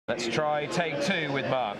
Let's try take two with Mark.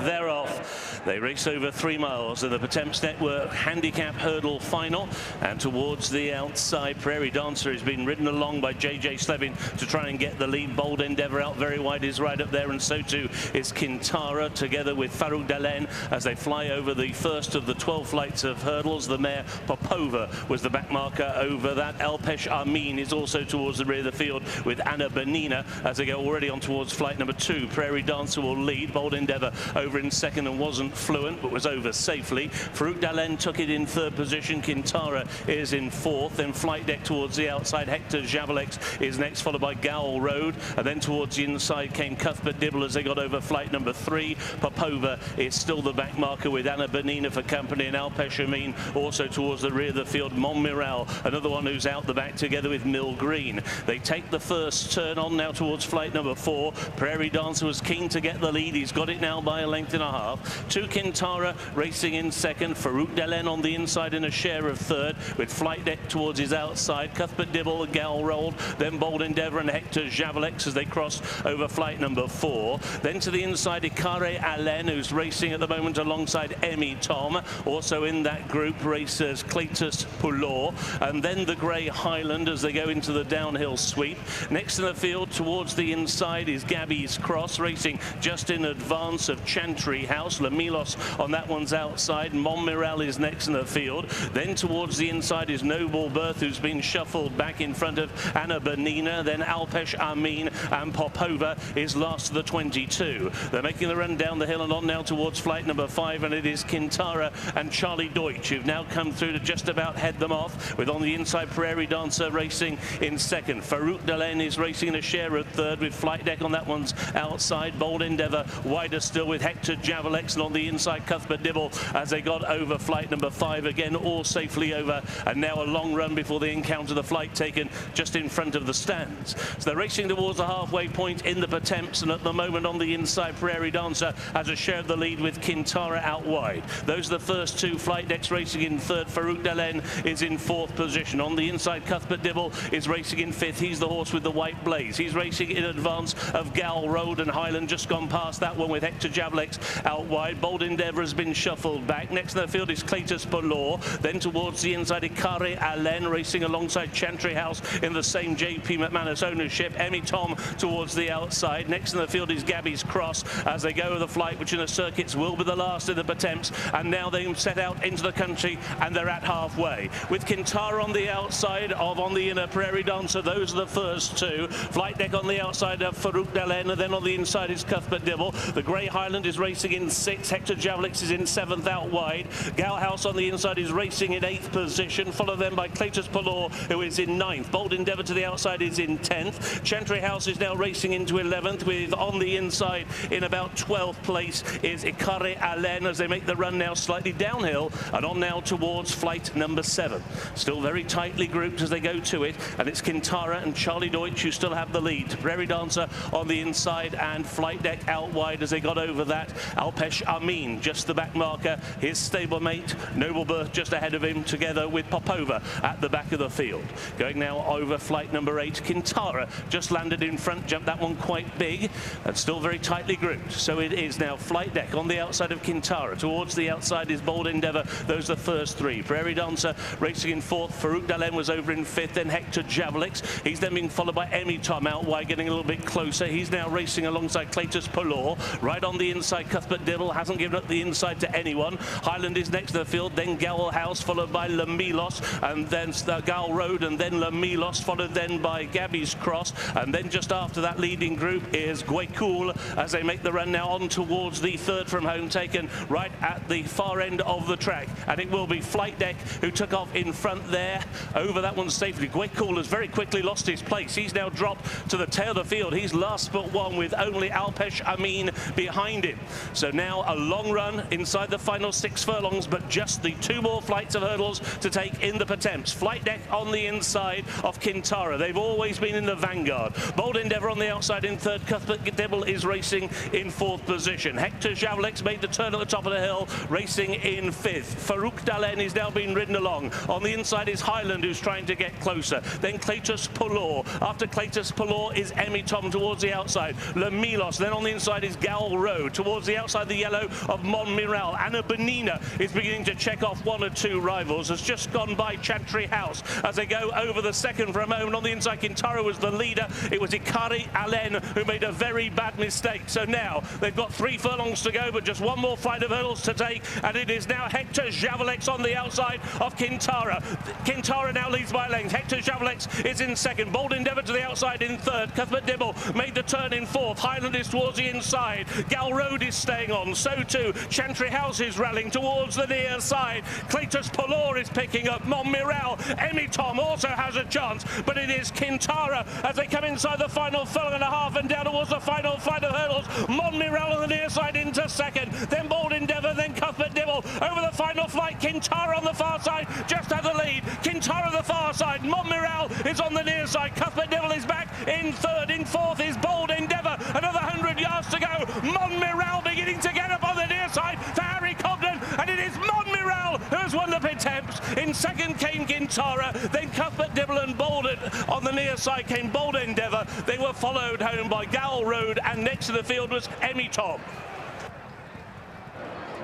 They're off. They race over 3 miles in the Pertemps Network Handicap Hurdle Final, and towards the outside, Prairie Dancer has been ridden along by JJ Slevin to try and get the lead. Bold Endeavour out very wide is right up there, and so too is Kintara, together with Farouk Dalen as they fly over the first of the 12 flights of hurdles. The mare Popova was the back marker over that. Alpesh Amin is also towards the rear of the field with Anna Benina as they go already on towards flight number 2. Prairie Dancer will lead. Bold Endeavour over in second and wasn't fluent but was over safely. Farouk Dalen took it in third position. Kintara is in fourth. Then Flight Deck towards the outside. Hector Javalex is next, followed by Gowl Road, and then towards the inside came Cuthbert Dibble as they got over flight number 3. Popova is still the back marker with Anna Benina for company, and Alpesh Amin also towards the rear of the field. MONMIRAL, another one who's out the back, together with Mill Green. They take the first turn on now towards flight number 4. Prairie Dancer was keen to get the lead. He's got it now by a length and a half. 2 Kintara racing in second. Farouk Dalen on the inside in a share of third, with Flight Deck towards his outside. Cuthbert Dibble, Gowl Rolled, then Bold Endeavour and Hector Javalex as they cross over flight number 4. Then to the inside, Ikare Allen, who's racing at the moment alongside Emmy Tom. Also in that group, racers Cletus Poulor, and then the Grey Highland as they go into the downhill sweep. Next in the field towards the inside is Gabby's Cross, racing just in advance of Chantry House. Lamilos on that one's outside. MONMIRAL is next in the field. Then towards the inside is Noble Birth, who's been shuffled back in front of Anna Benina. Then Alpesh Amin, and Popova is last to the 22. They're making the run down the hill and on now towards flight number 5, and it is Kintara and Charlie Deutsch who've now come through to just about head them off, with on the inside Prairie Dancer racing in second. Farouk Dalen is racing in a share of third, with Flight Deck on that one's outside. Bold Endeavour wider still with Hector Javalex, and on the inside Cuthbert Dibble as they got over flight number 5 again, all safely over, and now a long run before they encounter the flight taken just in front of the stands. So they're racing towards the halfway point in the Pertemps, and at the moment on the inside Prairie Dancer has a share of the lead with Kintara out wide. Those are the first 2. Flight Deck's racing in third. Farouk Dalen is in fourth position. On the inside Cuthbert Dibble is racing in fifth. He's the horse with the white blaze. He's racing in advance of Gowl Road and Highland, just gone past that one with Hector Javalex out wide. Bold Endeavour has been shuffled back. Next in the field is Cletus Poulor. Then towards the inside Ikare Allen racing alongside Chantry House in the same JP McManus ownership. Emmy Tom towards the outside. Next in the field is Gabby's Cross as they go over the flight, which in the circuits will be the last in the Pertemps, and now they set out into the country and they're at halfway with Kintara on the outside of on the inner Prairie Dancer. Those are the first 2. Flight Deck on the outside of Farouk Dalen, and then on the inside is Cuthbert Dibble. The Grey Highland is racing in 6th. Hector Javalex is in 7th out wide. Gowl House on the inside is racing in 8th position, followed then by Cletus Poulor, who is in 9th. Bold Endeavour to the outside is in 10th. Chantry House is now racing into 11th, with on the inside in about 12th place is Ikare Allen as they make the run now slightly downhill and on now towards flight number 7. Still very tightly grouped as they go to it, and it's Kintara and Charlie Deutsch who still have the lead. Prairie Dancer on the inside and Flight Deck out wide as they got over that. Alpesh Amin just the back marker. His stablemate Noble Birth just ahead of him, together with Popova at the back of the field. Going now over flight number 8. Kintara just landed in front, jumped that one quite big, and still very tightly grouped. So it is now Flight Deck on the outside of Kintara. Towards the outside is Bold Endeavour. Those are the first 3. Prairie Dancer racing in 4th. Farouk Dalen was over in 5th. Then Hector Javalex. He's then being followed by Emmy Tom out wide, getting a little bit closer. He's now racing alongside Cletus Poulor. Right on the inside, Cuthbert Dibble hasn't given up the inside to anyone. Highland is next to the field. Then Gowl House, followed by Lamilos, and then Gowl Road, and then Lamilos, followed then by Gabby's Cross. And then just after that leading group is Guaycool as they make the run now on towards the third from home, taken right at the far end of the track. And it will be Flight Deck who took off in front there. Over that one safely. Guaycool has very quickly lost his place. He's now dropped to the tail of the field. He's last but one, with only Alpesh Amin behind him. So now a long run inside the final 6 furlongs, but just the 2 more flights of hurdles to take in the Pertemps. Flight deck on the inside of Kintara. They've always been in the vanguard. Bold Endeavour on the outside in 3rd. Cuthbert Dibble is racing in 4th position. Hector Javlex made the turn at the top of the hill, racing in 5th. Farouk Dalen is now being ridden along. On the inside is Highland, who's trying to get closer. Then Cletus Pulor. After Cletus Pulor is Emitom towards the outside. Le Milos. Then on the inside is Gal Road. Towards the outside, the yellow of MONMIRAL. Anna Benina is beginning to check off 1 or 2 rivals. Has just gone by Chantry House as they go over the second for a moment. On the inside, Kintara was the leader. It was Ikari Allen who made a very bad mistake. So now they've got 3 furlongs to go, but just 1 more flight of hurdles to take, and it is now Hector Javlex on the outside of Kintara. Kintara now leads by length. Hector Javlex is in 2nd. Bold Endeavour to the outside in 3rd. Cuthbert Dibble made the turn in 4th. Highland is towards the inside. Gal Road is staying on. So too Chantry House is rallying towards the near side. Cletus Pulor is picking up. MONMIRAL. Emitom also has a chance, but it is Kintara as they come inside the final furlong and a half and down towards the final flight of hurdles. MONMIRAL on the near side into 2nd. Then Bold Endeavour, then Cuthbert Dibble over the final flight. Kintara on the far side just had the lead. Kintara the far side. MONMIRAL is on the near side. Cuthbert Dibble is back in 3rd. In 4th is Bold Endeavour. Another 100 yards to go. MONMIRAL beginning to get up on the near side for Harry Cobden, and it is MONMIRAL who has won the Pertemps. In 2nd came Kintara, then Cuthbert Dibble and Bold. On the near side came Bold Endeavour. They were followed home by Gal Road, and next to the field was Emitom.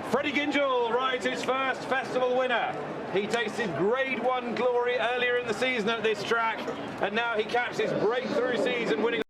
Freddie Gingell rides his first festival winner. He tasted Grade 1 glory earlier in the season at this track, and now he caps his breakthrough season winning